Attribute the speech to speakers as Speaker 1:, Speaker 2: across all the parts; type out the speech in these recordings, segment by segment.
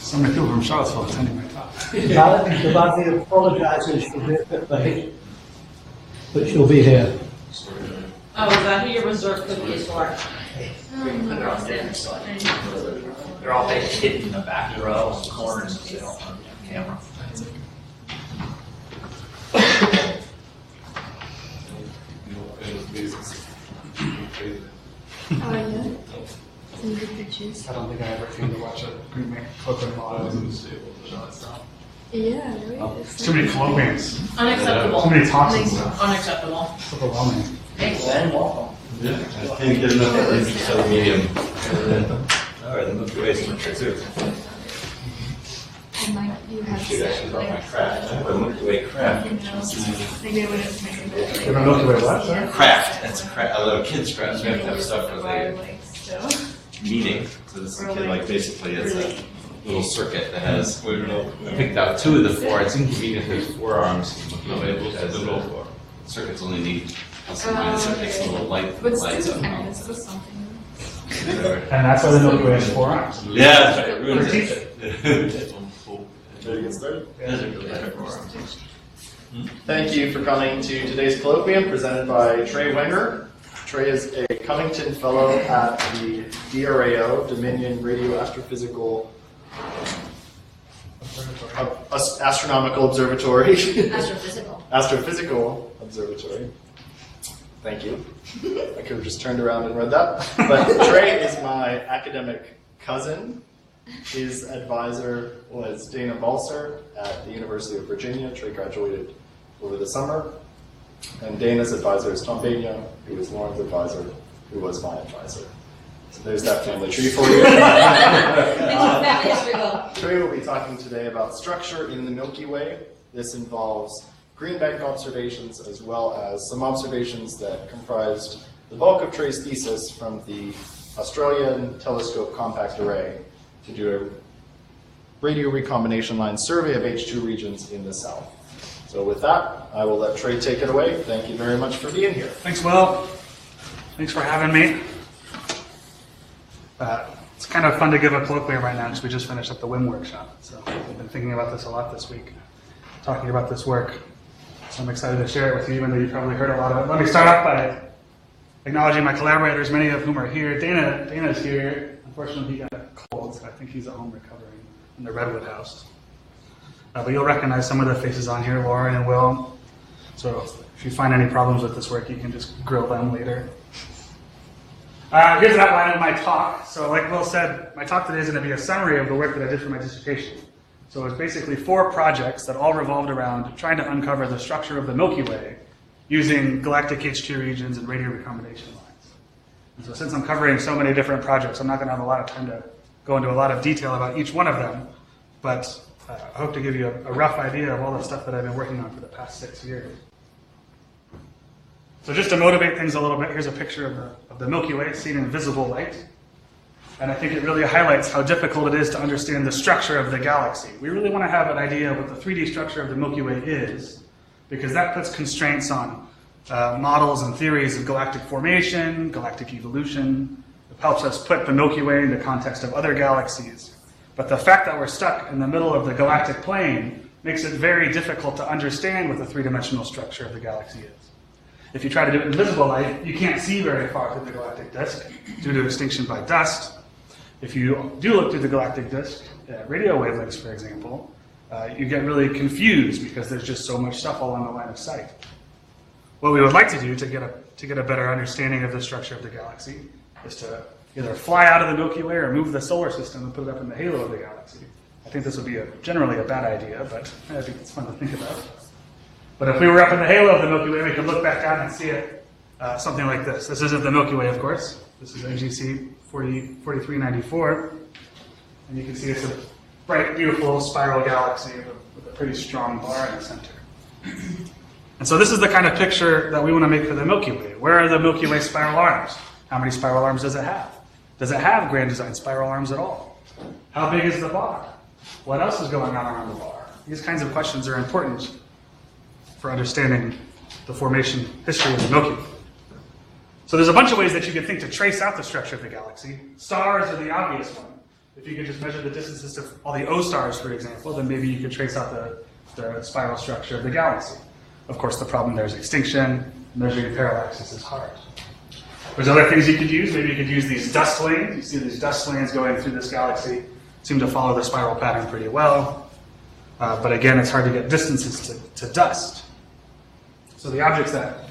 Speaker 1: So many people from Charlottesville attending my talk.
Speaker 2: Galaxy apologizes for being a bit late, but she'll be here.
Speaker 3: Oh, is that who your reserve cookie is for?
Speaker 4: They're all hidden in the back row, corners, so they don't have camera.
Speaker 5: Oh, yeah. Some good pictures.
Speaker 1: I don't think I ever came to watch a Green Man Cloakroom while I was in the stable.
Speaker 5: Yeah, right.
Speaker 1: Oh, too many cloakings.
Speaker 3: Unacceptable.
Speaker 1: Too many talks and stuff.
Speaker 3: Unacceptable.
Speaker 1: It's overwhelming.
Speaker 3: Thanks.
Speaker 4: And welcome.
Speaker 6: Yeah, I can't get enough of it, so medium. All right, the Milky Way structure too.
Speaker 5: And like you have
Speaker 6: Shoot, I should
Speaker 5: said,
Speaker 6: brought my
Speaker 5: like,
Speaker 6: craft. I have a Milky Way craft.
Speaker 5: you know, maybe I would have mentioned that.
Speaker 1: You have a Milky Way what, sorry?
Speaker 6: Craft. It's a little kid's craft. We have to have stuff for the
Speaker 5: Like, so.
Speaker 6: meeting. So this kid, like, basically it's a little circuit that has. I picked out 2 of the 4. It's inconvenient. There's 4 arms. As the little circuits only need plus and minus. It makes a little light
Speaker 5: But
Speaker 6: lights
Speaker 5: still,
Speaker 6: up.
Speaker 5: it's still something.
Speaker 1: And that's why the Milky Way has 4 arms.
Speaker 6: Yeah, that's right. It ruins it.
Speaker 7: Ready to get started?
Speaker 6: It doesn't really have 4 arms.
Speaker 7: Thank you for coming to today's colloquium presented by Trey Wenger. Trey is a Cummington Fellow at the DRAO, Dominion Radio Astrophysical Astronomical Observatory.
Speaker 3: Astrophysical.
Speaker 7: Astrophysical Observatory. Thank you. I could have just turned around and read that. But Trey is my academic cousin. His advisor was Dana Balser at the University of Virginia. Trey graduated over the summer. And Dana's advisor is Tom Baigna, who was Lauren's advisor, who was my advisor. So there's that family tree for you. Trey will be talking today about structure in the Milky Way. This involves green bank observations as well as some observations that comprised the bulk of Trey's thesis from the Australian Telescope Compact Array to do a radio recombination line survey of H2 regions in the south. So with that, I will let Trey take it away. Thank you very much for being here.
Speaker 1: Thanks, Will. Thanks for having me. It's kind of fun to give a colloquium right now because we just finished up the WIM workshop. So I've been thinking about this a lot this week, talking about this work. So I'm excited to share it with you, even though you probably heard a lot of it. Let me start off by acknowledging my collaborators, many of whom are here. Dana's here. Unfortunately, he got a cold, so I think he's at home recovering in the Redwood house. But you'll recognize some of the faces on here, Lauren and Will. So if you find any problems with this work, you can just grill them later. Here's an outline of my talk. So like Will said, my talk today is going to be a summary of the work that I did for my dissertation. So it's basically 4 projects that all revolved around trying to uncover the structure of the Milky Way using galactic HII regions and radio recombination lines. And so since I'm covering so many different projects, I'm not going to have a lot of time to go into a lot of detail about each one of them, but I hope to give you a rough idea of all the stuff that I've been working on for the past 6 years. So just to motivate things a little bit, here's a picture of the Milky Way seen in visible light. And I think it really highlights how difficult it is to understand the structure of the galaxy. We really want to have an idea of what the 3D structure of the Milky Way is, because that puts constraints on models and theories of galactic formation, galactic evolution. It helps us put the Milky Way in the context of other galaxies. But the fact that we're stuck in the middle of the galactic plane makes it very difficult to understand what the 3-dimensional structure of the galaxy is. If you try to do it in visible light, you can't see very far through the galactic disk due to extinction by dust. If you do look through the galactic disk, at radio wavelengths, for example, you get really confused because there's just so much stuff along the line of sight. What we would like to do to get a better understanding of the structure of the galaxy is to either fly out of the Milky Way or move the solar system and put it up in the halo of the galaxy. I think this would be generally a bad idea, but I think it's fun to think about. But if we were up in the halo of the Milky Way, we could look back down and see it something like this. This isn't the Milky Way, of course. This is NGC 4394. And you can see it's a bright, beautiful spiral galaxy with a pretty strong bar in the center. And so this is the kind of picture that we want to make for the Milky Way. Where are the Milky Way spiral arms? How many spiral arms does it have? Does it have grand design spiral arms at all? How big is the bar? What else is going on around the bar? These kinds of questions are important for understanding the formation history of the Milky Way. So there's a bunch of ways that you can think to trace out the structure of the galaxy. Stars are the obvious one. If you could just measure the distances to all the O stars, for example, then maybe you could trace out the spiral structure of the galaxy. Of course, the problem there is extinction. Measuring parallaxes is hard. There's other things you could use. Maybe you could use these dust lanes. You see these dust lanes going through this galaxy seem to follow the spiral pattern pretty well. But again, it's hard to get distances to dust. So the objects that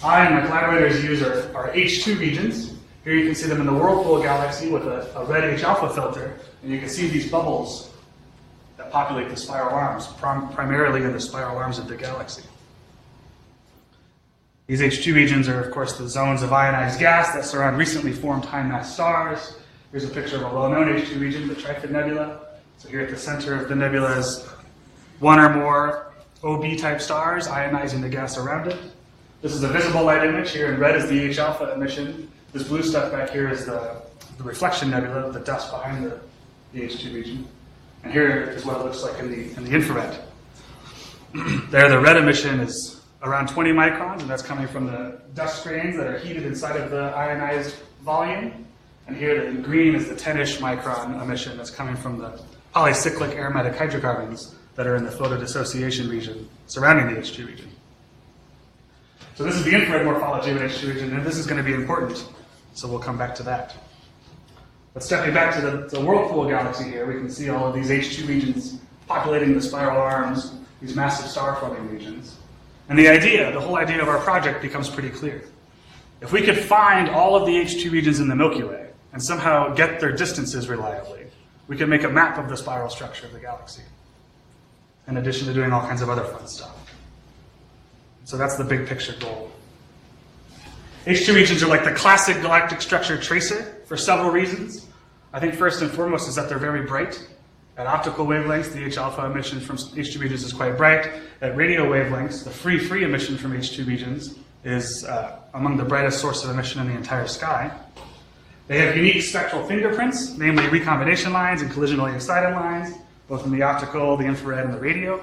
Speaker 1: I and my collaborators use are H2 regions. Here you can see them in the Whirlpool Galaxy with a red H-alpha filter. And you can see these bubbles that populate the spiral arms, primarily in the spiral arms of the galaxy. These H2 regions are, of course, the zones of ionized gas that surround recently formed high-mass stars. Here's a picture of a well-known H2 region, the Trifid Nebula. So here at the center of the nebula is one or more OB-type stars ionizing the gas around it. This is a visible light image. Here in red is the H-alpha emission. This blue stuff back here is the reflection nebula, the dust behind the H2 region. And here is what it looks like in the infrared. There, the red emission is around 20 microns, and that's coming from the dust grains that are heated inside of the ionized volume. And here in green is the 10-ish micron emission that's coming from the polycyclic aromatic hydrocarbons that are in the photodissociation region surrounding the H2 region. So this is the infrared morphology of an H2 region, and this is going to be important. So we'll come back to that. But stepping back to the Whirlpool Galaxy here, we can see all of these H2 regions populating the spiral arms, these massive star-forming regions. And the whole idea of our project becomes pretty clear. If we could find all of the H2 regions in the Milky Way and somehow get their distances reliably, we could make a map of the spiral structure of the galaxy, in addition to doing all kinds of other fun stuff. So that's the big picture goal. H2 regions are like the classic galactic structure tracer for several reasons. I think first and foremost is that they're very bright. At optical wavelengths, the H-alpha emission from H2 regions is quite bright. At radio wavelengths, the free emission from H2 regions is among the brightest source of emission in the entire sky. They have unique spectral fingerprints, namely recombination lines and collisionally excited lines, both in the optical, the infrared, and the radio.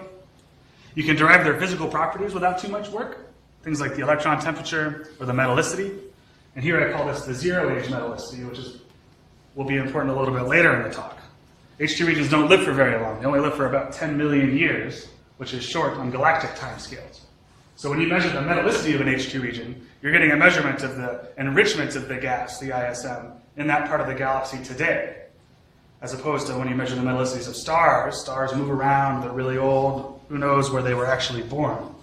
Speaker 1: You can derive their physical properties without too much work, things like the electron temperature or the metallicity. And here I call this the zero-age metallicity, which will be important a little bit later in the talk. H2 regions don't live for very long. They only live for about 10 million years, which is short on galactic timescales. So when you measure the metallicity of an H2 region, you're getting a measurement of the enrichment of the gas, the ISM, in that part of the galaxy today. As opposed to when you measure the metallicities of stars, stars move around, they're really old, who knows where they were actually born.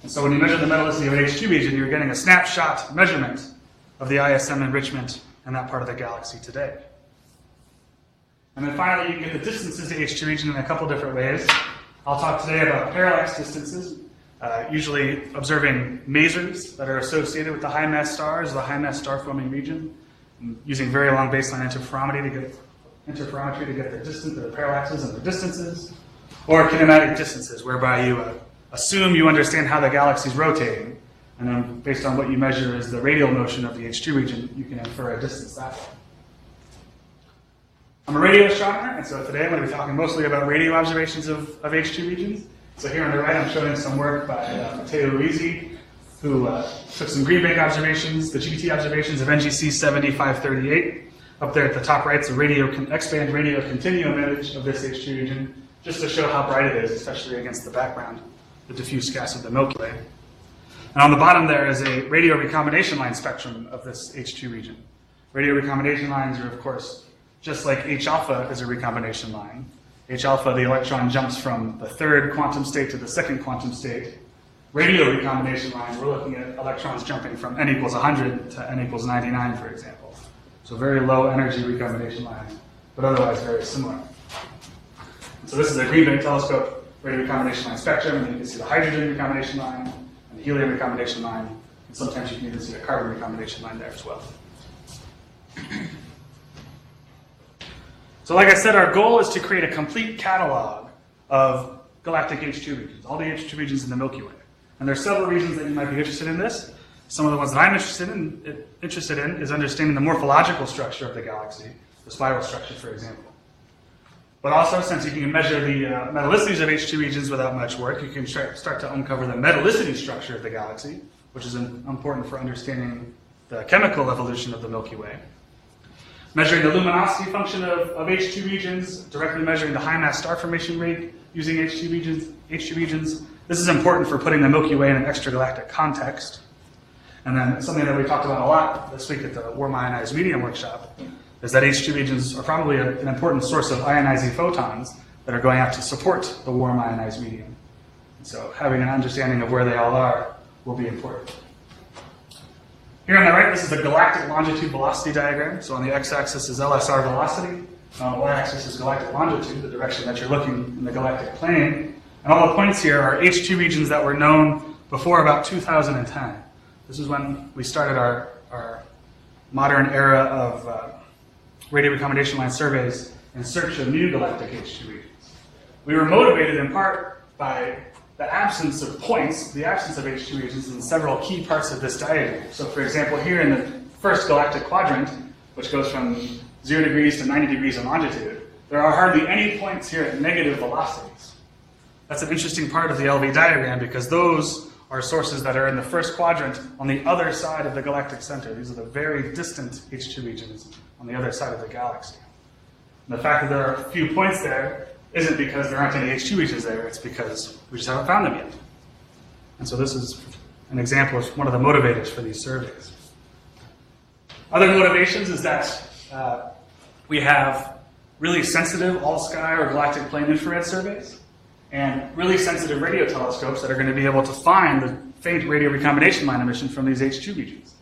Speaker 1: And so when you measure the metallicity of an H2 region, you're getting a snapshot measurement of the ISM enrichment in that part of the galaxy today. And then finally, you can get the distances to H2 region in a couple different ways. I'll talk today about parallax distances, usually observing masers that are associated with the high-mass stars, the high-mass star-forming region, and using very long baseline interferometry to get their distance, their parallaxes and their distances, or kinematic distances, whereby you assume you understand how the galaxy is rotating, and then based on what you measure as the radial motion of the H2 region, you can infer a distance that way. I'm a radio astronomer, and so today I'm going to be talking mostly about radio observations of H2 regions. So here on the right, I'm showing some work by Matteo Luisi, who took some green bank observations, the GT observations of NGC 7538. Up there at the top right is a X-band radio continuum image of this H2 region, just to show how bright it is, especially against the background, the diffuse gas of the Milky Way. And on the bottom there is a radio recombination line spectrum of this H2 region. Radio recombination lines are, of course, just like H-alpha is a recombination line. H-alpha, the electron jumps from the third quantum state to the second quantum state. Radio recombination lines, we're looking at electrons jumping from n equals 100 to n equals 99, for example. So very low energy recombination lines, but otherwise very similar. So this is a green bank telescope radio recombination line spectrum, and you can see the hydrogen recombination line and the helium recombination line, and sometimes you can even see the carbon recombination line there as well. So like I said, our goal is to create a complete catalog of galactic H2 regions, all the H2 regions in the Milky Way. And there are several reasons that you might be interested in this. Some of the ones that I'm interested in is understanding the morphological structure of the galaxy, the spiral structure, for example. But also, since you can measure the metallicities of H2 regions without much work, you can start to uncover the metallicity structure of the galaxy, which is important for understanding the chemical evolution of the Milky Way. measuring the luminosity function of H2 regions, directly measuring the high mass star formation rate using H2 regions. This is important for putting the Milky Way in an extragalactic context. And then something that we talked about a lot this week at the warm ionized medium workshop is that H2 regions are probably an important source of ionizing photons that are going out to support the warm ionized medium. And so having an understanding of where they all are will be important. Here on the right, this is the galactic longitude velocity diagram. So on the x-axis is LSR velocity, on the y-axis is galactic longitude, the direction that you're looking in the galactic plane. And all the points here are H2 regions that were known before about 2010. This is when we started our modern era of radio recombination line surveys in search of new galactic H2 regions. We were motivated in part by the absence of points, the absence of H2 regions in several key parts of this diagram. So for example, here in the first galactic quadrant, which goes from 0 degrees to 90 degrees in longitude, there are hardly any points here at negative velocities. That's an interesting part of the LV diagram because those are sources that are in the first quadrant on the other side of the galactic center. These are the very distant H2 regions on the other side of the galaxy. And the fact that there are a few points there isn't because there aren't any H2 regions there, it's because we just haven't found them yet. And so this is an example of one of the motivators for these surveys. Other motivations is that we have really sensitive all-sky or galactic plane infrared surveys and really sensitive radio telescopes that are going to be able to find the faint radio recombination line emission from these H2 regions.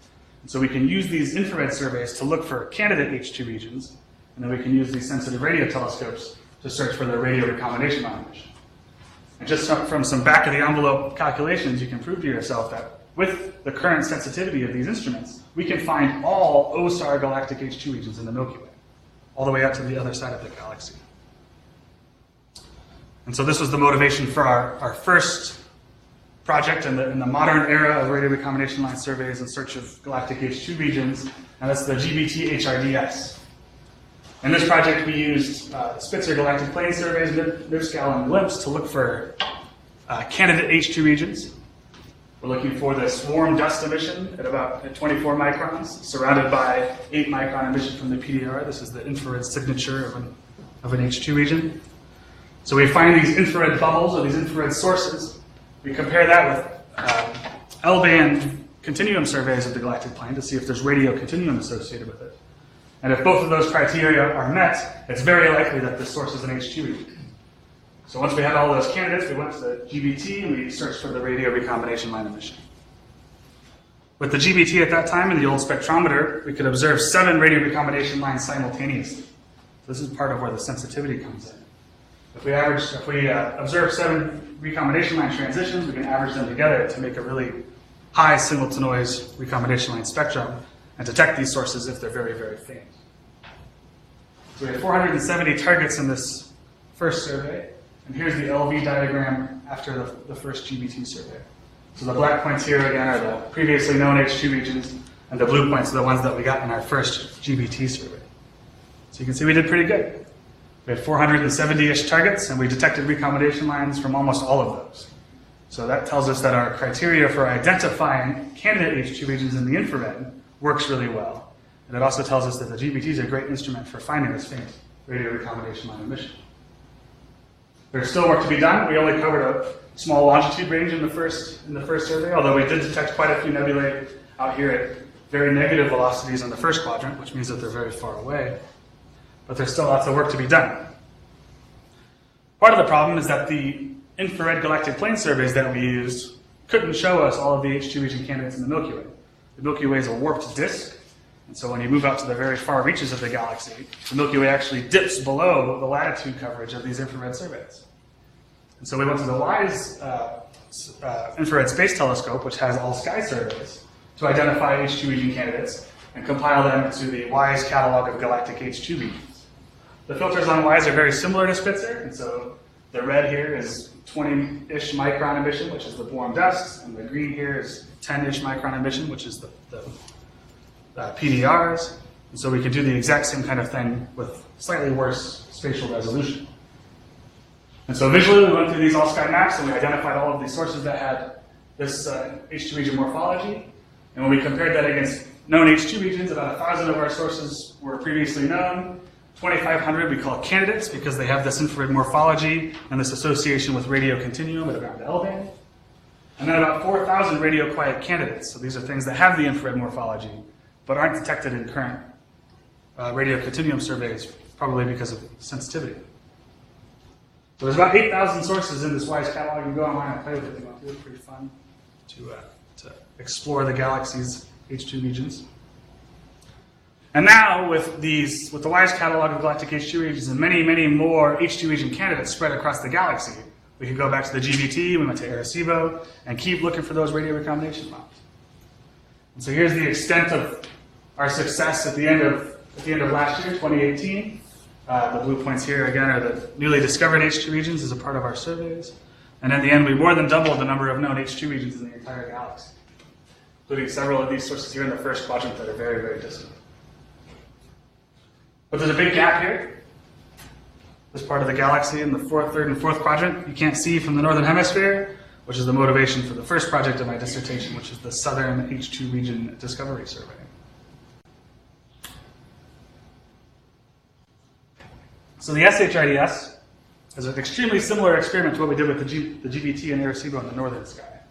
Speaker 1: And so we can use these infrared surveys to look for candidate H2 regions, and then we can use these sensitive radio telescopes to search for the radio recombination line emission. And just from some back-of-the-envelope calculations, you can prove to yourself that with the current sensitivity of these instruments, we can find all O-star galactic H2 regions in the Milky Way, all the way out to the other side of the galaxy. And so this was the motivation for our first project in the modern era of radio recombination line surveys in search of galactic H2 regions, and that's the GBT HRDS. In this project, we used Spitzer galactic plane surveys, NIPSCAL, and LIMPS to look for candidate H2 regions. We're looking for the swarm dust emission at 24 microns, surrounded by 8 micron emission from the PDR. This is the infrared signature of an H2 region. So we find these infrared bubbles or these infrared sources. We compare that with L-band continuum surveys of the galactic plane to see if there's radio continuum associated with it. And if both of those criteria are met, it's very likely that this source is an H2 region. So once we had all those candidates, we went to the GBT and we searched for the radio recombination line emission. With the GBT at that time in the old spectrometer, we could observe 7 radio recombination lines simultaneously. This is part of where the sensitivity comes in. If we observe 7 recombination line transitions, we can average them together to make a really high signal-to-noise recombination line spectrum and detect these sources if they're very, very faint. So we had 470 targets in this first survey, and here's the LV diagram after the first GBT survey. So the black points here again are the previously known H2 regions, and the blue points are the ones that we got in our first GBT survey. So you can see we did pretty good. We had 470-ish targets, and we detected recombination lines from almost all of those. So that tells us that our criteria for identifying candidate H2 regions in the infrared works really well. And it also tells us that the GBT is a great instrument for finding this faint radio recombination line emission. There's still work to be done. We only covered a small longitude range in the first survey, although we did detect quite a few nebulae out here at very negative velocities in the first quadrant, which means that they're very far away. But there's still lots of work to be done. Part of the problem is that the infrared galactic plane surveys that we used couldn't show us all of the H2 region candidates in the Milky Way. The Milky Way is a warped disk, and so when you move out to the very far reaches of the galaxy, the Milky Way actually dips below the latitude coverage of these infrared surveys. And so we went to the WISE infrared space telescope, which has all sky surveys, to identify H2 region candidates and compile them into the WISE catalog of galactic H2 regions. The filters on WISE are very similar to Spitzer, and so the red here is 20-ish micron emission, which is the Bohr dust, and the green here is 10-ish micron emission, which is the PDRs. And so we could do the exact same kind of thing with slightly worse spatial resolution. And so visually, we went through these all-sky maps, and we identified all of these sources that had this H2 region morphology. And when we compared that against known H2 regions. About 1,000 of our sources were previously known. 2,500 we call candidates because they have this infrared morphology and this association with radio-continuum at around the L band. And then about 4,000 radio-quiet candidates. So these are things that have the infrared morphology but aren't detected in current radio-continuum surveys, probably because of sensitivity. So there's about 8,000 sources in this WISE catalog. You can go online and play with it if you want to. It's pretty fun to explore the galaxy's H2 regions. And now with the WISE catalog of galactic H2 regions and many, many more H2 region candidates spread across the galaxy, we can go back to the GBT, we went to Arecibo, and keep looking for those radio recombination lines. And so here's the extent of our success at the end of last year, 2018. The blue points here again are the newly discovered H2 regions as a part of our surveys. And in the end, we more than doubled the number of known H2 regions in the entire galaxy, including several of these sources here in the first quadrant that are very, very distant. But there's a big gap here. This part of the galaxy in the third and fourth quadrant you can't see from the northern hemisphere, which is the motivation for the first project of my dissertation, which is the Southern H2 Region Discovery Survey. So the SHIDS is an extremely similar experiment to what we did with the GBT and Arecibo in the northern sky.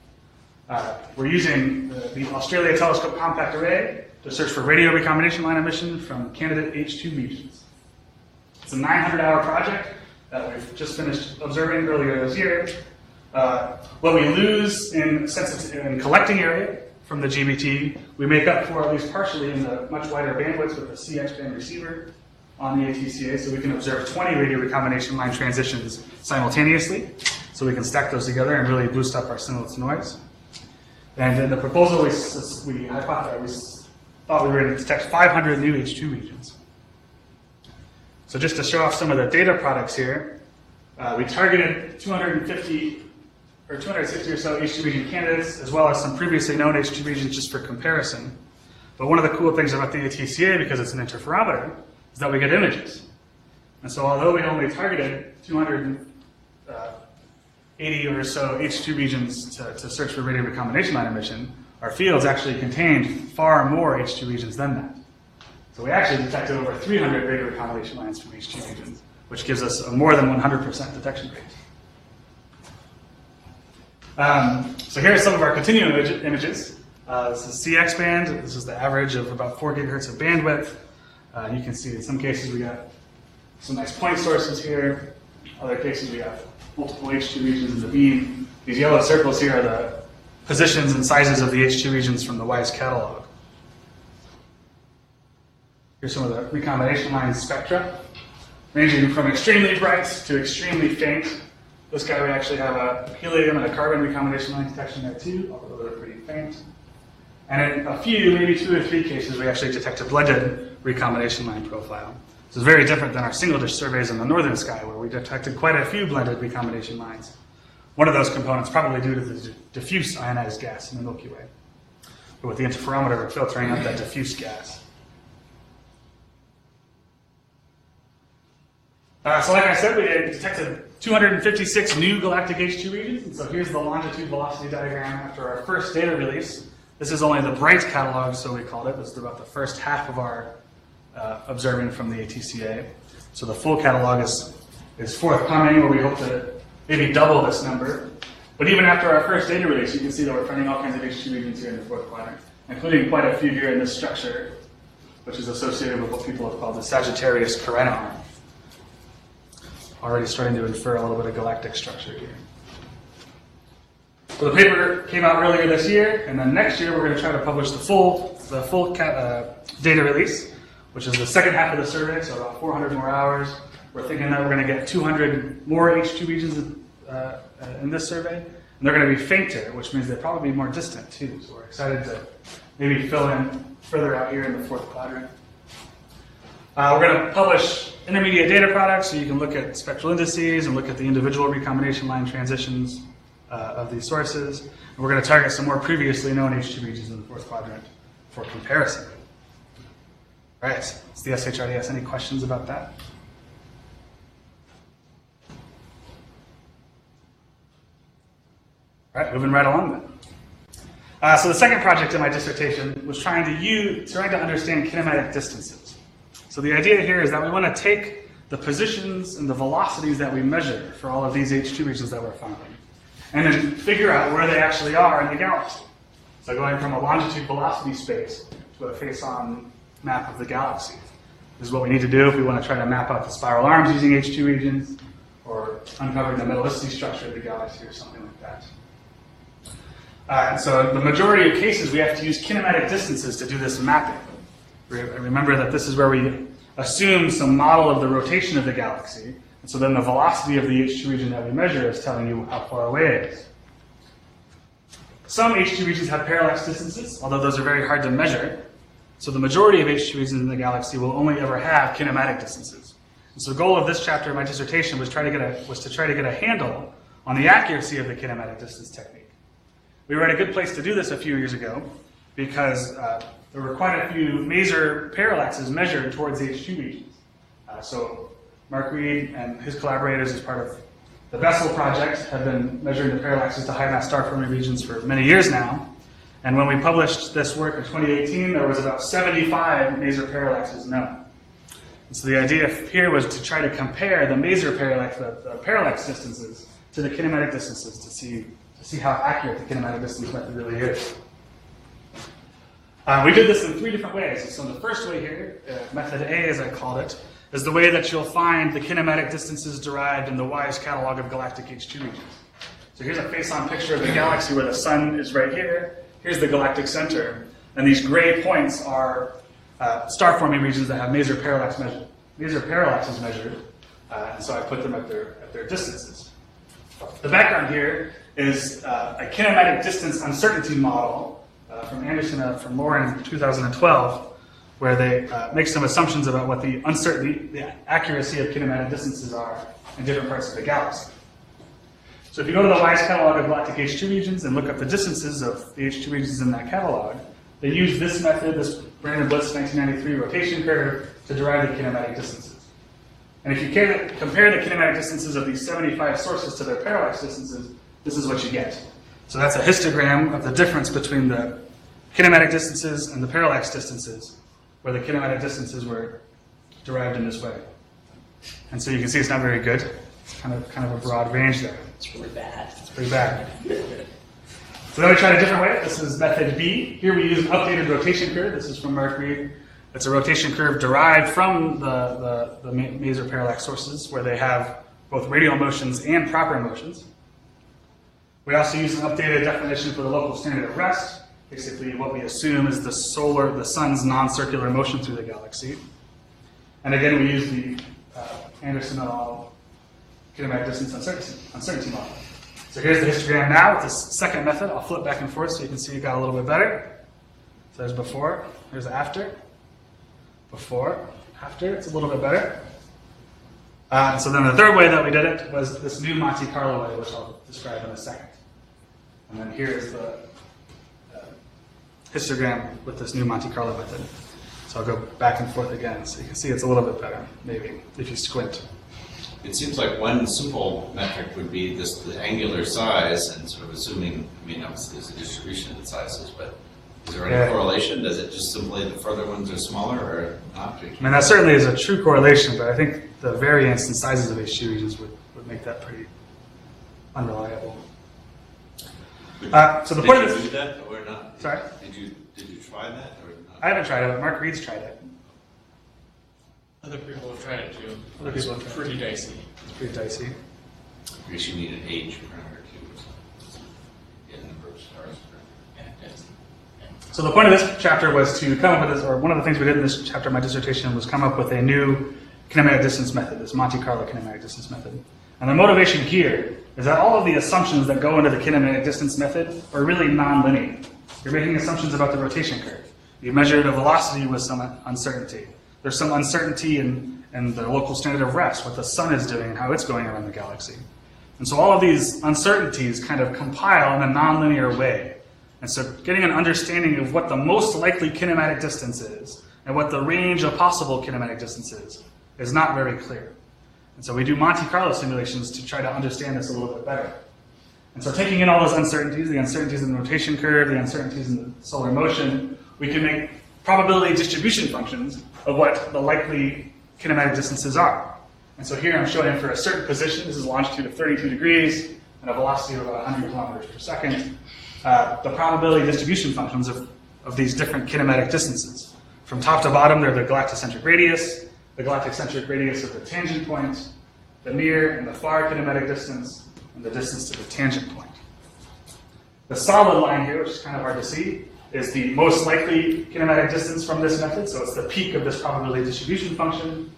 Speaker 1: We're using the Australia Telescope Compact Array to search for radio recombination line emission from candidate H2 regions. It's a 900-hour project that we've just finished observing earlier this year. What we lose in collecting area from the GBT, we make up for at least partially in the much wider bandwidth with the CX band receiver on the ATCA, so we can observe 20 radio recombination line transitions simultaneously, so we can stack those together and really boost up our simultaneous noise. And in the proposal, we thought we were going to detect 500 new H2 regions. So just to show off some of the data products here, we targeted 250 or 260 or so H2 region candidates, as well as some previously known H2 regions just for comparison. But one of the cool things about the ATCA, because it's an interferometer, is that we get images. And so although we only targeted 280 or so H2 regions to search for radio recombination line emission, our fields actually contained far more H2 regions than that. So we actually detected over 300 radio recombination lines from H2 regions, which gives us a more than 100% detection rate. So here are some of our continuum images. This is CX band. This is the average of about 4 gigahertz of bandwidth. You can see in some cases we got some nice point sources here. Other cases we got multiple H2 regions in the beam. These yellow circles here are the positions and sizes of the H2 regions from the WISE catalog. Here's some of the recombination line spectra, ranging from extremely bright to extremely faint. This guy, we actually have a helium and a carbon recombination line detection there too, although they're pretty faint. And in a few, maybe 2 or 3 cases, we actually detect a blended recombination line profile. This is very different than our single dish surveys in the northern sky, where we detected quite a few blended recombination lines. One of those components probably due to the diffuse ionized gas in the Milky Way. But with the interferometer, we're filtering out that diffuse gas. So like I said, we detected 256 new galactic H2 regions. And so here's the longitude velocity diagram after our first data release. This is only the bright catalog, so we called it. This is about the first half of our observing from the ATCA. So the full catalog is forthcoming, where we hope to maybe double this number. But even after our first data release, you can see that we're finding all kinds of H2 regions here in the fourth quadrant, including quite a few here in this structure, which is associated with what people have called the Sagittarius Carinae. Already starting to infer a little bit of galactic structure here. So the paper came out earlier this year, and then next year we're going to try to publish the full data release, which is the second half of the survey, so about 400 more hours. We're thinking that we're going to get 200 more H2 regions in this survey, and they're going to be fainter, which means they'll probably be more distant too. So we're excited to maybe fill in further out here in the fourth quadrant. We're going to publish intermediate data products, so you can look at spectral indices and look at the individual recombination line transitions of these sources. And we're going to target some more previously known H2 regions in the fourth quadrant for comparison. All right, it's the SHIDS. Any questions about that? All right, moving right along then. So the second project in my dissertation was trying to understand kinematic distances. So the idea here is that we want to take the positions and the velocities that we measure for all of these H2 regions that we're finding, and then figure out where they actually are in the galaxy. So going from a longitude velocity space to a face-on map of the galaxy. This is what we need to do if we want to try to map out the spiral arms using H2 regions, or uncovering the metallicity structure of the galaxy or something like that. And so in the majority of cases, we have to use kinematic distances to do this mapping. Remember that this is where we assume some model of the rotation of the galaxy, and so then the velocity of the H2 region that we measure is telling you how far away it is. Some H2 regions have parallax distances, although those are very hard to measure. So the majority of H2 regions in the galaxy will only ever have kinematic distances. And so the goal of this chapter of my dissertation was to try to get a handle on the accuracy of the kinematic distance technique. We were at a good place to do this a few years ago because there were quite a few major parallaxes measured towards the H2 regions. So Mark Reed and his collaborators as part of the Bessel project have been measuring the parallaxes to high-mass star-forming regions for many years now. And when we published this work in 2018, there was about 75 major parallaxes known. And so the idea here was to try to compare the major parallax distances to the kinematic distances to see how accurate the kinematic distance method really is. We did this in 3 different ways. So the first way here, method A as I called it, is the way that you'll find the kinematic distances derived in the WISE catalog of galactic H2 regions. So here's a face-on picture of the galaxy where the sun is right here. Here's the galactic center. And these gray points are star-forming regions that have major parallaxes measured. And so I put them at their distances. The background here is a kinematic distance uncertainty model from Anderson from Lauren in 2012, where they make some assumptions about what the accuracy of kinematic distances are in different parts of the galaxy. So if you go to the WISE catalog of galactic H2 regions and look up the distances of the H2 regions in that catalog, they use this method, this Brandon Blitz 1993 rotation curve, to derive the kinematic distances. And if you compare the kinematic distances of these 75 sources to their parallax distances, this is what you get. So that's a histogram of the difference between the kinematic distances and the parallax distances, where the kinematic distances were derived in this way. And so you can see it's not very good. It's kind of a broad range there.
Speaker 4: It's really bad.
Speaker 1: It's pretty bad. So then we tried a different way. This is method B. Here we use an updated rotation curve. This is from Mark Reed. It's a rotation curve derived from the major parallax sources, where they have both radial motions and proper motions. We also use an updated definition for the local standard of rest. Basically, what we assume is the sun's non-circular motion through the galaxy. And again, we use the Anderson et al. Kinematic distance uncertainty model. So here's the histogram now with this second method. I'll flip back and forth so you can see it got a little bit better. So there's before, here's after. Before, after, it's a little bit better. So then the third way that we did it was this new Monte Carlo way, which I'll describe in a second. And then here's the histogram with this new Monte Carlo method. So I'll go back and forth again so you can see it's a little bit better, maybe, if you squint.
Speaker 6: It seems like one simple metric would be the angular size, and sort of assuming, obviously there's a distribution of the sizes, but is there any correlation? Does it just simply the further ones are smaller or not?
Speaker 1: That certainly is a true correlation, but I think the variance in sizes of H2 regions would make that pretty unreliable. So the point of this,
Speaker 6: did you do that or not?
Speaker 1: Sorry?
Speaker 6: Did you try that or not?
Speaker 1: I haven't tried it, but Mark Reed's tried it.
Speaker 8: Other people have tried it too.
Speaker 1: Other people have
Speaker 8: It's
Speaker 1: tried
Speaker 8: pretty dicey.
Speaker 1: It's pretty dicey.
Speaker 6: I guess you need an age parameter too. Yeah, number of stars.
Speaker 8: Yeah, it's-
Speaker 1: So the point of this chapter was to come up with this, or one of the things we did in this chapter of my dissertation was come up with a new kinematic distance method, this Monte Carlo kinematic distance method. And the motivation here is that all of the assumptions that go into the kinematic distance method are really non-linear. You're making assumptions about the rotation curve. You measured a velocity with some uncertainty. There's some uncertainty in the local standard of rest, what the sun is doing and how it's going around the galaxy. And so all of these uncertainties kind of compile in a non-linear way. And so getting an understanding of what the most likely kinematic distance is and what the range of possible kinematic distances is not very clear. And so we do Monte Carlo simulations to try to understand this a little bit better. And so taking in all those uncertainties, the uncertainties in the rotation curve, the uncertainties in the solar motion, we can make probability distribution functions of what the likely kinematic distances are. And so here I'm showing for a certain position, this is longitude of 32 degrees, and a velocity of about 100 kilometers per second, the probability distribution functions of these different kinematic distances. From top to bottom, they're the galactocentric radius, the galactocentric radius of the tangent point, the near and the far kinematic distance, and the distance to the tangent point. The solid line here, which is kind of hard to see, is the most likely kinematic distance from this method, so it's the peak of this probability distribution function.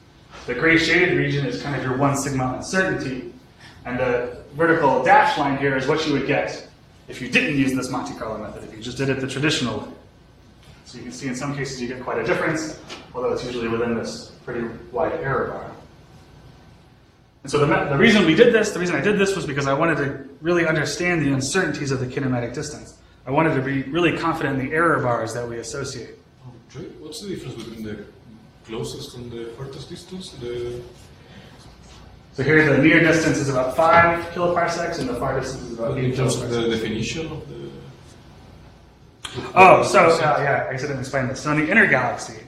Speaker 1: The gray shaded region is kind of your 1 sigma uncertainty, and the vertical dashed line here is what you would get if you didn't use this Monte Carlo method, if you just did it the traditional way. So you can see in some cases you get quite a difference, although it's usually within this pretty wide error bar. And so the reason we did this, the reason I did this was because I wanted to really understand the uncertainties of the kinematic distance. I wanted to be really confident in the error bars that we associate.
Speaker 9: Trey, what's the difference between the closest and the farthest distance?
Speaker 1: So here the near distance is about 5 kiloparsecs and the far distance is about 8
Speaker 9: in terms of
Speaker 1: kiloparsecs.
Speaker 9: the definition of the...
Speaker 1: Oh, so yeah, I didn't explain this. So in the inner galaxy,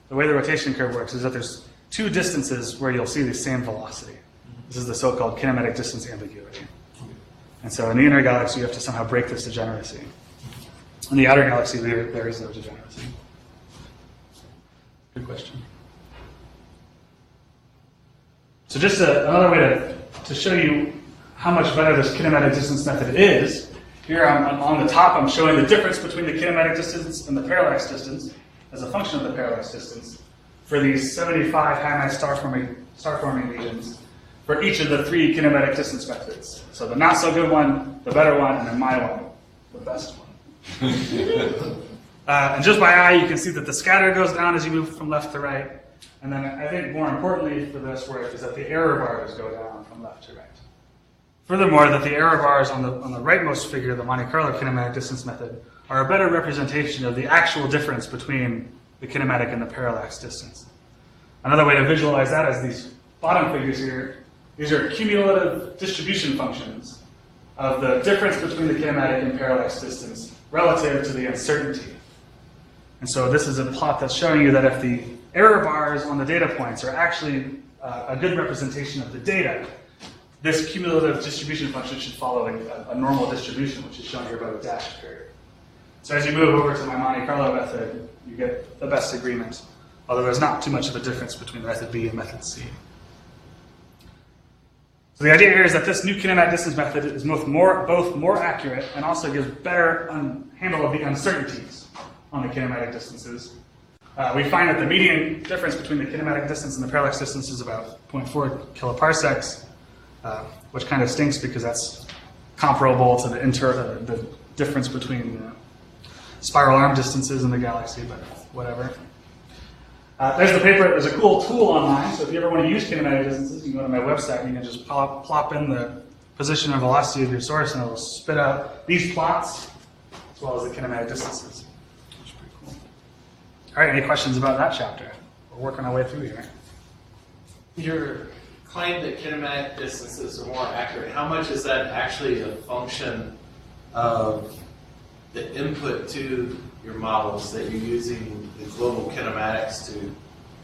Speaker 1: the way the rotation curve works is that there's 2 distances where you'll see the same velocity. This is the so-called kinematic distance ambiguity. And so in the inner galaxy, you have to somehow break this degeneracy. In the outer galaxy, there is no degeneracy. Good question. So just another way to show you how much better this kinematic distance method is, here on the top I'm showing the difference between the kinematic distance and the parallax distance as a function of the parallax distance for these 75 ionized star-forming regions for each of the 3 kinematic distance methods. So the not so good one, the better one, and then my one, the best one. And just by eye, you can see that the scatter goes down as you move from left to right. And then I think more importantly for this work is that the error bars go down from left to right. Furthermore, that the error bars on the rightmost figure, the Monte Carlo kinematic distance method, are a better representation of the actual difference between the kinematic and the parallax distance. Another way to visualize that is these bottom figures here. These are cumulative distribution functions of the difference between the kinematic and parallax distance relative to the uncertainty. And so this is a plot that's showing you that if the error bars on the data points are actually a good representation of the data, this cumulative distribution function should follow a normal distribution, which is shown here by the dashed curve. So as you move over to my Monte Carlo method, you get the best agreement, although there's not too much of a difference between method B and method C. So the idea here is that this new kinematic distance method is both more accurate and also gives better handle of the uncertainties on the kinematic distances. We find that the median difference between the kinematic distance and the parallax distance is about 0.4 kiloparsecs, which kind of stinks because that's comparable to the difference between spiral arm distances in the galaxy, but whatever. There's the paper. There's a cool tool online, so if you ever want to use kinematic distances, you can go to my website and you can just plop in the position and velocity of your source and it'll spit out these plots as well as the kinematic distances. Which is pretty cool. All right, any questions about that chapter? We're working our way through here.
Speaker 8: Your claim that kinematic distances are more accurate, how much is that actually a function of the input to your models that you're using the global kinematics to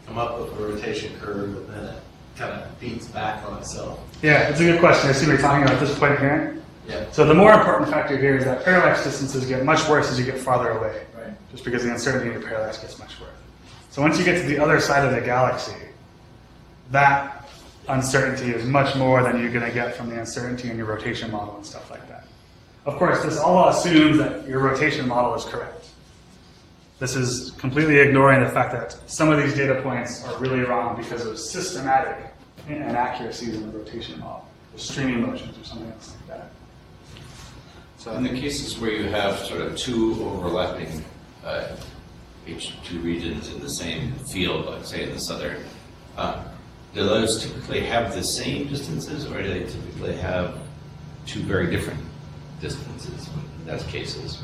Speaker 8: come up with a rotation curve and then it kind of feeds back on itself?
Speaker 1: Yeah, it's a good question. I see what you're talking about at this point here.
Speaker 8: Yeah.
Speaker 1: So the more important factor here is that parallax distances get much worse as you get farther away,
Speaker 8: Right.
Speaker 1: just because the uncertainty in your parallax gets much worse. So once you get to the other side of the galaxy, that uncertainty is much more than you're going to get from the uncertainty in your rotation model and stuff like that. Of course, this all assumes that your rotation model is correct. This is completely ignoring the fact that some of these data points are really wrong because of systematic inaccuracies in the rotation model, or streaming motions or something else like that.
Speaker 6: So in the cases where you have sort of 2 overlapping H2 regions in the same field, like say in the southern, do those typically have the same distances, or do they typically have 2 very different distances in those cases?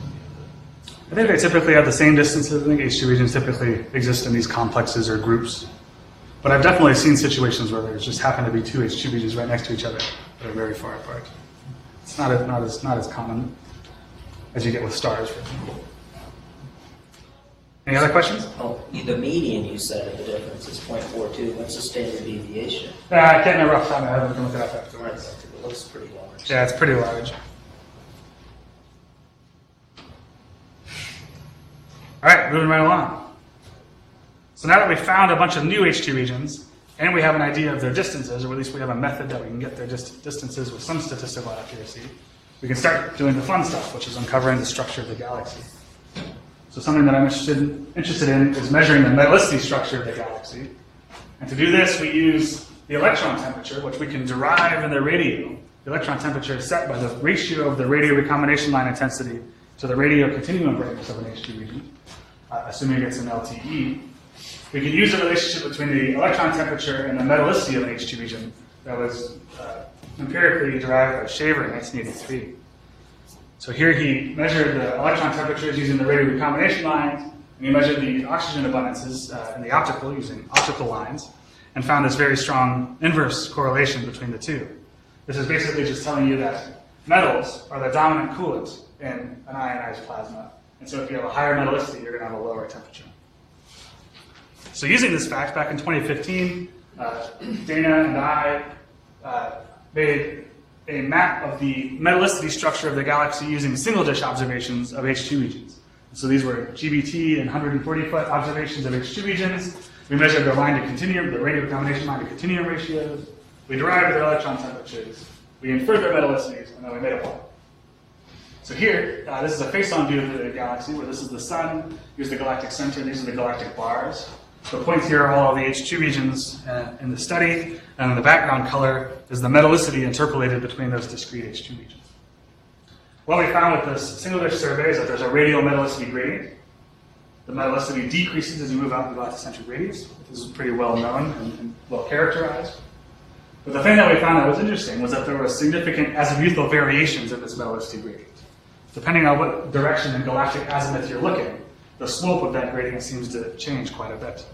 Speaker 1: I think they typically have the same distances. I think H2 regions typically exist in these complexes or groups. But I've definitely seen situations where there just happen to be 2 H2 regions right next to each other that are very far apart. It's not as common as you get with stars, for example. Any other questions?
Speaker 10: Oh, the median you said of the difference is 0.42. What's the standard deviation?
Speaker 1: I can't remember off the top of my head. We can look it up afterwards.
Speaker 10: It looks pretty large.
Speaker 1: Yeah, it's pretty large. All right, moving right along. So now that we've found a bunch of new HT regions, and we have an idea of their distances, or at least we have a method that we can get their distances with some statistical accuracy, we can start doing the fun stuff, which is uncovering the structure of the galaxy. So something that I'm interested in is measuring the metallicity structure of the galaxy. And to do this, we use the electron temperature, which we can derive in the radio. The electron temperature is set by the ratio of the radio recombination line intensity to the radio continuum brightness of an HT region, assuming it's an LTE. We can use the relationship between the electron temperature and the metallicity of an HT region that was empirically derived by Shaver in 1983. So here he measured the electron temperatures using the radio recombination lines, and he measured the oxygen abundances in the optical using optical lines, and found this very strong inverse correlation between the two. This is basically just telling you that metals are the dominant coolant in an ionized plasma, and so if you have a higher metallicity, you're going to have a lower temperature. So using this fact, back in 2015, Dana and I made a map of the metallicity structure of the galaxy using single-dish observations of H2 regions. So these were GBT and 140-foot observations of H2 regions. We measured their line to continuum, the radio recombination line to continuum ratios. We derived their electron temperatures. We inferred their metallicities, and then we made a plot. So here, this is a face-on view of the galaxy, where this is the sun, here's the galactic center, these are the galactic bars. The points here are all of the H2 regions in the study, and the background color is the metallicity interpolated between those discrete H2 regions. What we found with this single-dish survey is that there's a radial metallicity gradient. The metallicity decreases as you move out the galactocentric radius. This is pretty well known and well characterized. But the thing that we found that was interesting was that there were significant azimuthal variations in this metallicity gradient. Depending on what direction in galactic azimuth you're looking, the slope of that gradient seems to change quite a bit.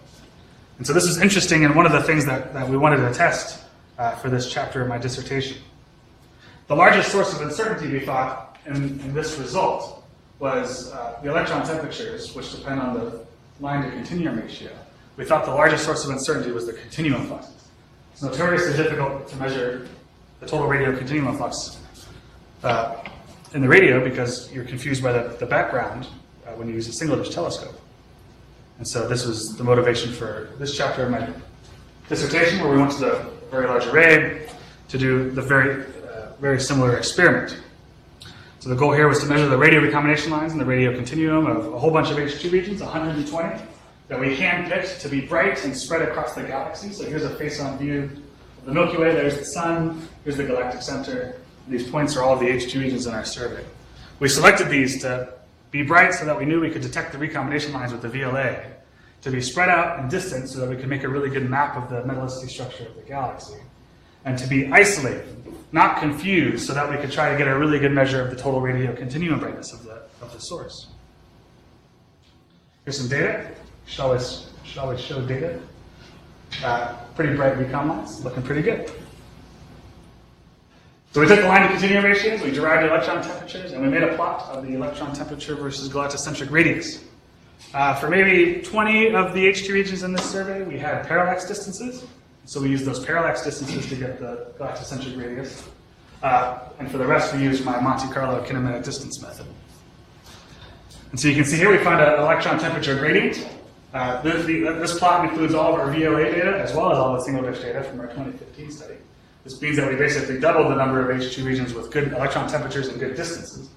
Speaker 1: And so this is interesting, and one of the things that we wanted to test for this chapter of my dissertation. The largest source of uncertainty, we thought, in this result was the electron temperatures, which depend on the line to continuum ratio. We thought the largest source of uncertainty was the continuum fluxes. It's notoriously difficult to measure the total radio continuum flux in the radio because you're confused by the background when you use a single-dish telescope. And so this was the motivation for this chapter of my dissertation, where we went to the Very Large Array to do the very similar experiment. So the goal here was to measure the radio recombination lines and the radio continuum of a whole bunch of H2 regions, 120, that we handpicked to be bright and spread across the galaxy. So here's a face-on view of the Milky Way. There's the sun. Here's the galactic center. These points are all of the H2 regions in our survey. We selected these to be bright so that we knew we could detect the recombination lines with the VLA, to be spread out in distance so that we could make a really good map of the metallicity structure of the galaxy, and to be isolated, not confused, so that we could try to get a really good measure of the total radio continuum brightness of the source. Here's some data. Shall we show data? Pretty bright recon lines, looking pretty good. So we took the line to continuum ratios, we derived the electron temperatures, and we made a plot of the electron temperature versus galactocentric radius. For maybe 20 of the H2 regions in this survey, we had parallax distances. So we used those parallax distances to get the galactocentric radius. And for the rest, we used my Monte Carlo kinematic distance method. And so you can see here we find an electron temperature gradient. This plot includes all of our VLA data as well as all the single-dish data from our 2015 study. This means that we basically doubled the number of H2 regions with good electron temperatures and good distances.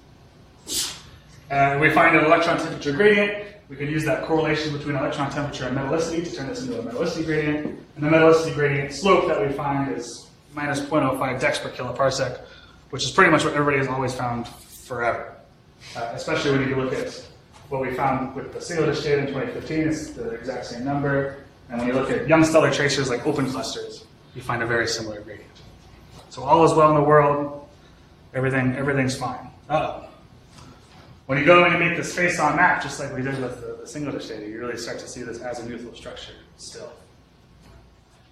Speaker 1: And we find an electron temperature gradient. We can use that correlation between electron temperature and metallicity to turn this into a metallicity gradient. And the metallicity gradient slope that we find is minus 0.05 dex per kiloparsec, which is pretty much what everybody has always found forever. Especially when you look at what we found with the single-dish data in 2015, it's the exact same number. And when you look at young stellar tracers like open clusters, you find a very similar gradient. So all is well in the world. Everything's fine. When you go and you make this face-on map, just like we did with the single-dish data, you really start to see this azimuthal structure still.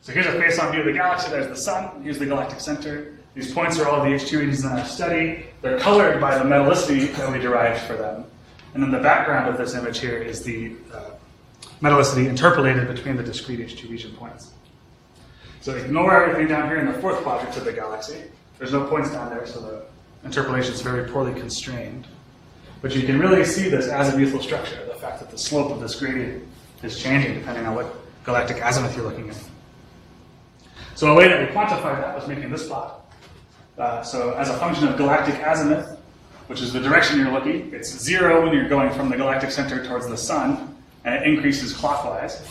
Speaker 1: So here's a face-on view of the galaxy. There's the sun. Here's the galactic center. These points are all the HII regions in our study. They're colored by the metallicity that we derived for them. And then the background of this image here is the metallicity interpolated between the discrete HII region points. So ignore everything down here in the fourth quadrant of the galaxy. There's no points down there, so the interpolation is very poorly constrained. But you can really see this azimuthal structure, the fact that the slope of this gradient is changing depending on what galactic azimuth you're looking at. So a way that we quantified that was making this plot. So as a function of galactic azimuth, which is the direction you're looking, it's 0 when you're going from the galactic center towards the sun, and it increases clockwise.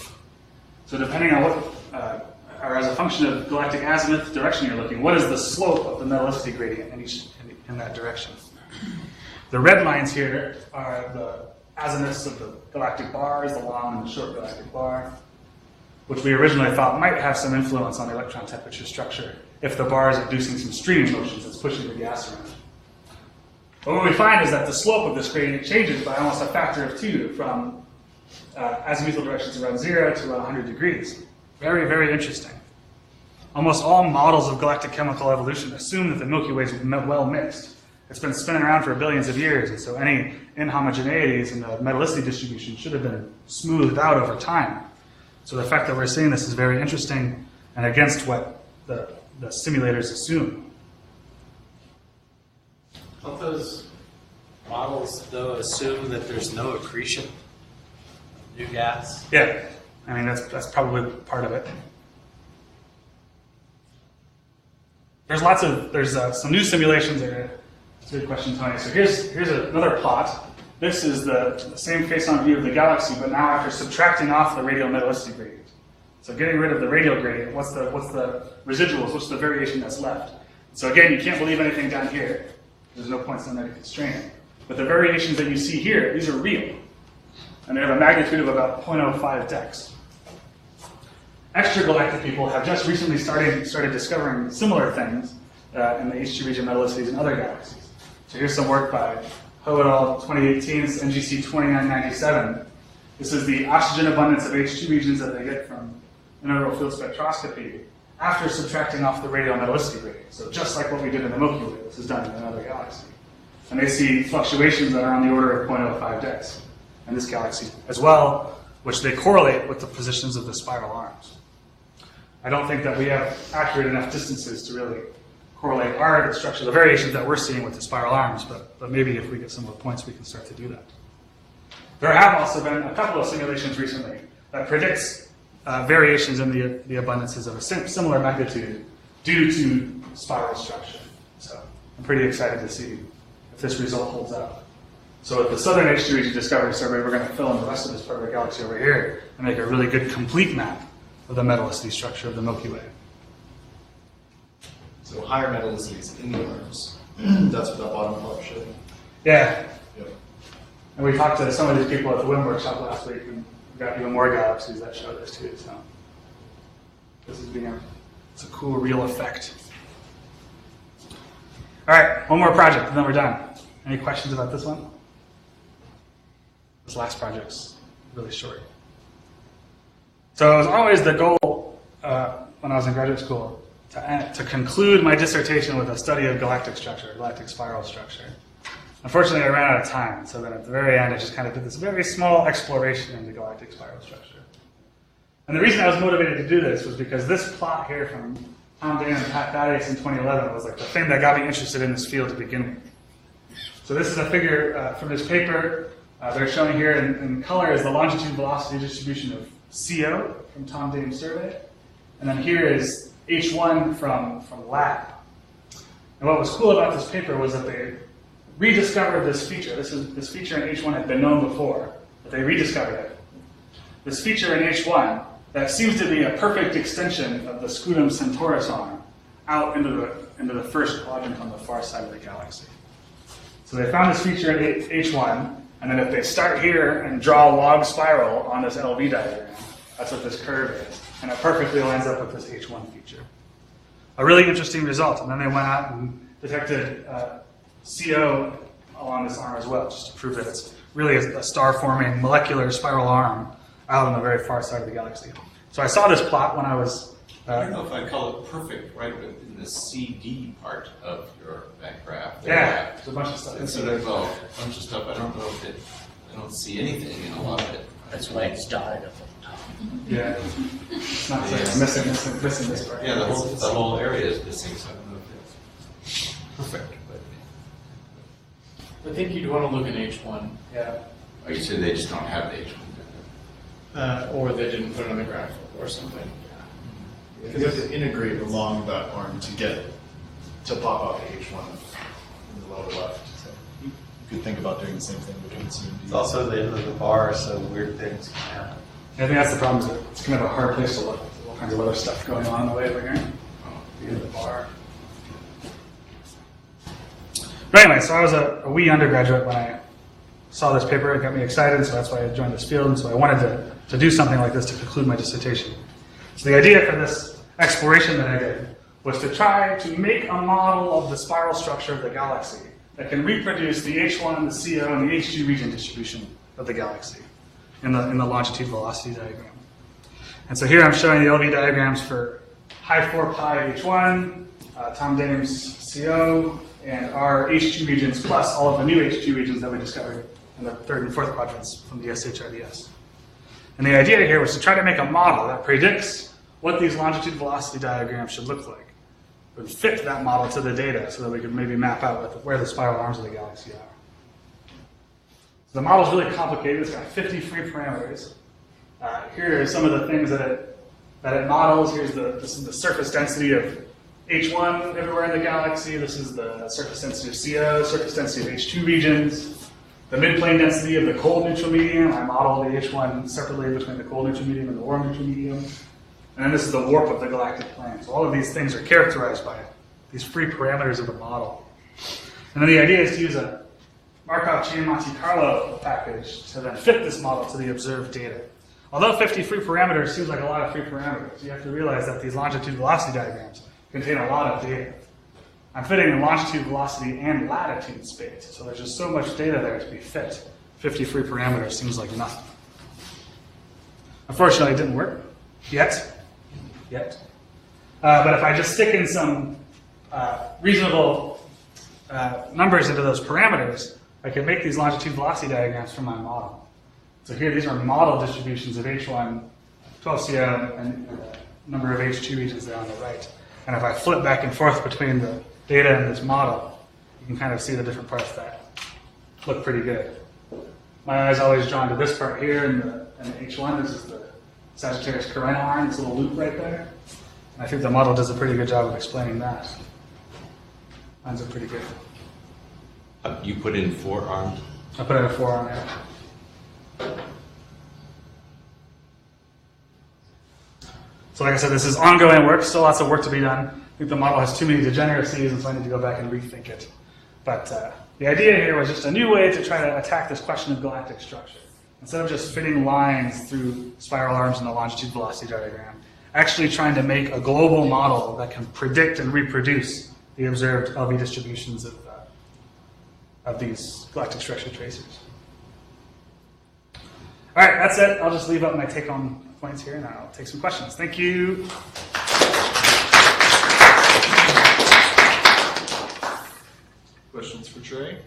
Speaker 1: So depending on what, or as a function of galactic azimuth direction you're looking, what is the slope of the metallicity gradient in that direction? The red lines here are the azimuths of the galactic bars, the long and the short galactic bar, which we originally thought might have some influence on the electron temperature structure if the bar is inducing some streaming motions that's pushing the gas around. But what we find is that the slope of this gradient changes by almost a factor of 2 from azimuthal directions around 0 to around 100 degrees. Very, very interesting. Almost all models of galactic chemical evolution assume that the Milky Way is well mixed. It's been spinning around for billions of years, and so any inhomogeneities in the metallicity distribution should have been smoothed out over time. So the fact that we're seeing this is very interesting and against what the simulators assume.
Speaker 8: Don't those models, though, assume that there's no accretion of new gas?
Speaker 1: Yeah, I mean, that's probably part of it. There's some new simulations there. That's a good question, Tony. So here's another plot. This is the same face-on view of the galaxy, but now after subtracting off the radial metallicity gradient. So getting rid of the radial gradient, what's the residuals, what's the variation that's left? So again, you can't believe anything down here. There's no points down there to constrain it. But the variations that you see here, these are real. And they have a magnitude of about 0.05 dex. Extragalactic people have just recently started discovering similar things in the HII region metallicities in other galaxies. So here's some work by Ho et al. 2018, it's NGC 2997. This is the oxygen abundance of HII regions that they get from integral field spectroscopy after subtracting off the radial metallicity gradient. So just like what we did in the Milky Way, this is done in another galaxy. And they see fluctuations that are on the order of 0.05 dex in this galaxy as well, which they correlate with the positions of the spiral arms. I don't think that we have accurate enough distances to really correlate our structure, the variations that we're seeing with the spiral arms, but maybe if we get some more points, we can start to do that. There have also been a couple of simulations recently that predicts variations in the abundances of a similar magnitude due to spiral structure. So I'm pretty excited to see if this result holds up. So with the Southern HII Region Discovery Survey, we're going to fill in the rest of this part of the galaxy over here and make a really good complete map of the metallicity structure of the Milky Way.
Speaker 7: So higher metallicities in the arms. That's what that bottom plot showed.
Speaker 1: Yeah.
Speaker 7: Yep.
Speaker 1: And we talked to some of these people at the WIM workshop last week, and we got even more galaxies that show this too. So this is it's a cool, real effect. All right, one more project, and then we're done. Any questions about this one? This last project's really short. So it was always the goal when I was in graduate school to conclude my dissertation with a study of galactic structure, galactic spiral structure. Unfortunately, I ran out of time, so then at the very end, I just kind of did this very small exploration into galactic spiral structure. And the reason I was motivated to do this was because this plot here from Tom Dane and Pat Thaddeus in 2011 was like the thing that got me interested in this field to begin with. So this is a figure from this paper. They're showing here in color is the longitude velocity distribution of CO from Tom Dane's survey. And then here is H1 from lab. And what was cool about this paper was that they rediscovered this feature. This feature in H1 had been known before, but they rediscovered it. This feature in H1 that seems to be a perfect extension of the Scutum Centaurus arm out into the first quadrant on the far side of the galaxy. So they found this feature in H1, and then if they start here and draw a log spiral on this LV diagram, that's what this curve is. And it perfectly lines up with this H1 feature. A really interesting result. And then they went out and detected CO along this arm as well, just to prove that it's really a star-forming molecular spiral arm out on the very far side of the galaxy. So I saw this plot when I was
Speaker 6: I don't know if I'd call it perfect right in the CD part of your back graph.
Speaker 1: Yeah, there's a bunch of stuff.
Speaker 6: It's sort of a bunch of stuff. I don't know if I don't see anything in a lot of it.
Speaker 10: That's why it's dotted up on top.
Speaker 1: Yeah. It's not like it's missing this part.
Speaker 6: Yeah, the whole area is missing, so I don't know if it's perfect.
Speaker 7: I think you'd want to look in H1.
Speaker 1: Yeah.
Speaker 6: Or you say they just don't have the H1.
Speaker 7: Or they didn't put it on the graph or something. Because you have to integrate along that arm to pop out the H1 in the lower left. So you could think about doing the same thing between C and D.
Speaker 8: It's also the end of the bar, so weird things can happen.
Speaker 1: I think that's the problem. Is it's kind of a hard place to look. There's all kinds of other stuff going on in the way over here. The end of the bar. But anyway, so I was a wee undergraduate when I saw this paper. It got me excited, so that's why I joined this field. And so I wanted to do something like this to conclude my dissertation. So the idea for this exploration that I did was to try to make a model of the spiral structure of the galaxy that can reproduce the H1, the CO, and the HII region distribution of the galaxy in the longitude velocity diagram. And so here I'm showing the LV diagrams for high 4 pi H1, Tom Dame's CO, and our HII regions plus all of the new HII regions that we discovered in the third and fourth quadrants from the SHRDS. And the idea here was to try to make a model that predicts what these longitude velocity diagrams should look like. And fit that model to the data so that we could maybe map out where the spiral arms of the galaxy are. So the model is really complicated. It's got 50 free parameters. Here are some of the things that it models. This is the surface density of H1 everywhere in the galaxy. This is the surface density of CO, surface density of H2 regions, the midplane density of the cold neutral medium. I modeled the H1 separately between the cold neutral medium and the warm neutral medium. And then this is the warp of the galactic plane. So all of these things are characterized by these free parameters of the model. And then the idea is to use a Markov chain Monte Carlo package to then fit this model to the observed data. Although 50 free parameters seems like a lot of free parameters, you have to realize that these longitude velocity diagrams contain a lot of data. I'm fitting in longitude, velocity, and latitude space. So there's just so much data there to be fit. 50 free parameters seems like nothing. Unfortunately, it didn't work yet. But if I just stick in some reasonable numbers into those parameters, I can make these longitude velocity diagrams from my model. So here, these are model distributions of H1, 12CO, and the number of H2 regions there on the right. And if I flip back and forth between the data and this model, you can kind of see the different parts that look pretty good. My eye's always drawn to this part here in the H1. This is the Sagittarius Carina arm, this little loop right there. And I think the model does a pretty good job of explaining that. Lines are pretty good.
Speaker 6: You put in 4 arms?
Speaker 1: I put in a 4 arm, yeah. So like I said, this is ongoing work, still lots of work to be done. I think the model has too many degeneracies, and so I need to go back and rethink it. But the idea here was just a new way to try to attack this question of galactic structure. Instead of just fitting lines through spiral arms in the longitude velocity diagram, actually trying to make a global model that can predict and reproduce the observed LV distributions of these galactic structure tracers. All right, that's it. I'll just leave up my take-home points here, and I'll take some questions. Thank you.
Speaker 7: Questions for Trey?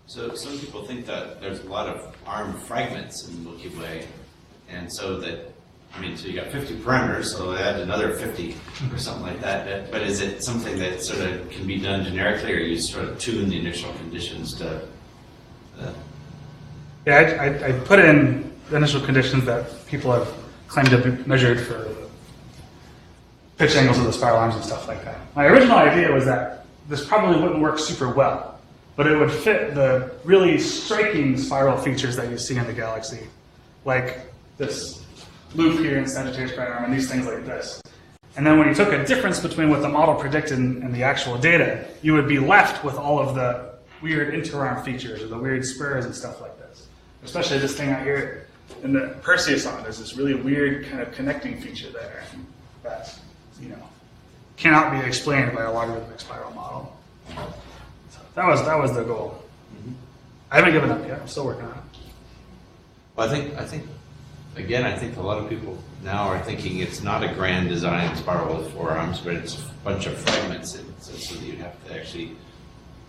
Speaker 6: So some people think that there's a lot of arm fragments in the Milky Way, and so so you got 50 parameters, so add another 50 or something like that. But is it something that sort of can be done generically, or you sort of tune the initial conditions to?
Speaker 1: Yeah, I put in the initial conditions that people have claimed to be measured for pitch angles of the spiral arms and stuff like that. My original idea was that this probably wouldn't work super well, but it would fit the really striking spiral features that you see in the galaxy, like this loop here in Sagittarius Carina arm and these things like this. And then when you took a difference between what the model predicted and the actual data, you would be left with all of the weird interarm features or the weird spurs and stuff like this. Especially this thing out here in the Perseus arm, there's this really weird kind of connecting feature there that, cannot be explained by a logarithmic spiral model. So that was the goal. I haven't given up yet. I'm still working on it.
Speaker 6: Well, I think again, I think a lot of people now are thinking it's not a grand design spiral with 4 arms, but it's a bunch of fragments. So that you have to actually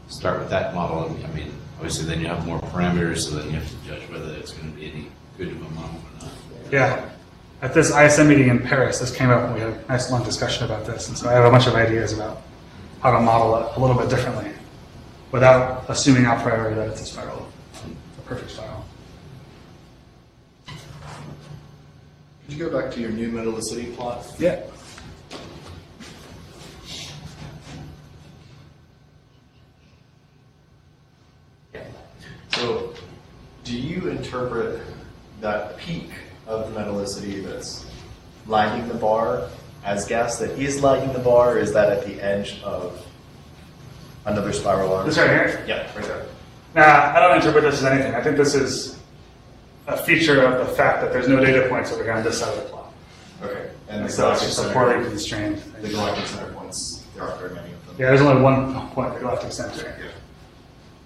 Speaker 6: start with that model. I mean, obviously then you have more parameters, so then you have to judge whether it's going to be any good of a model or not.
Speaker 1: Yeah. At this ISM meeting in Paris, this came up and we had a nice long discussion about this. And so I have a bunch of ideas about how to model it a little bit differently without assuming a priori that it's a spiral, a perfect spiral.
Speaker 7: Could you go back to your new metallicity plot?
Speaker 1: Yeah.
Speaker 7: So, do you interpret that peak of the metallicity that's lagging the bar as gas that is lagging the bar, or is that at the edge of another spiral arm?
Speaker 1: This right here?
Speaker 7: Yeah, right there.
Speaker 1: Nah, I don't interpret this as anything. I think this is a feature of the fact that there's no data points over here on this side of the plot.
Speaker 7: Okay. And
Speaker 1: And
Speaker 7: the
Speaker 1: so it's
Speaker 7: galactic
Speaker 1: just a
Speaker 7: center,
Speaker 1: poorly constrained.
Speaker 7: the galactic center points, there aren't very many of them.
Speaker 1: Yeah, there's only one point, the galactic center.
Speaker 7: Yeah.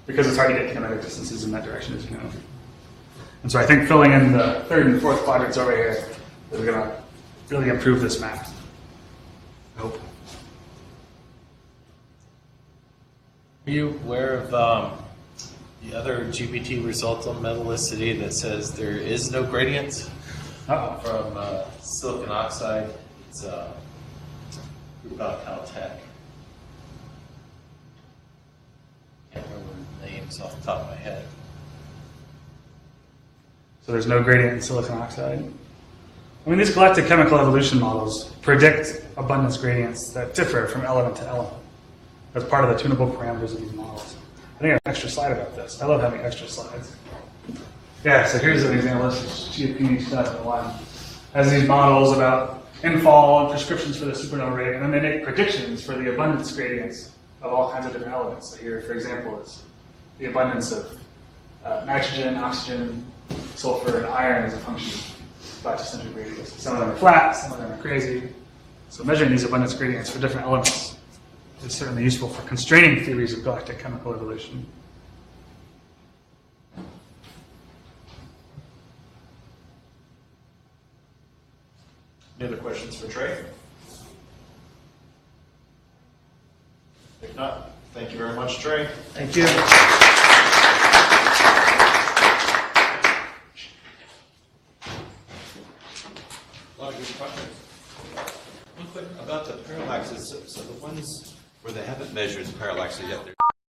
Speaker 1: Because it's hard to get kinematic distances in that direction, as you know. And so I think filling in the 3rd and 4th quadrants over here is going to really improve this map. I hope.
Speaker 8: Are you aware of the other GPT result on metallicity that says there is no gradient from silicon oxide? It's a group out of Caltech. Can't remember the names off the top of my head.
Speaker 1: So there's no gradient in silicon oxide. I mean, these galactic chemical evolution models predict abundance gradients that differ from element to element as part of the tunable parameters of these models. I think I have an extra slide about this. I love having extra slides. Yeah, so here's an example. This is GFP 2001. Has these models about infall and prescriptions for the supernova rate, and then they make predictions for the abundance gradients of all kinds of different elements. So here, for example, is the abundance of nitrogen, oxygen, sulfur, and iron as a function of lattice-centric radius. Some of them are flat, some of them are crazy. So measuring these abundance gradients for different elements is certainly useful for constraining theories of galactic chemical evolution.
Speaker 7: Any other questions for Trey? If not, thank you very much, Trey.
Speaker 1: Thank you.
Speaker 6: A lot of good projects. One quick about the parallaxes. So the ones where they haven't measured parallaxes yet, they're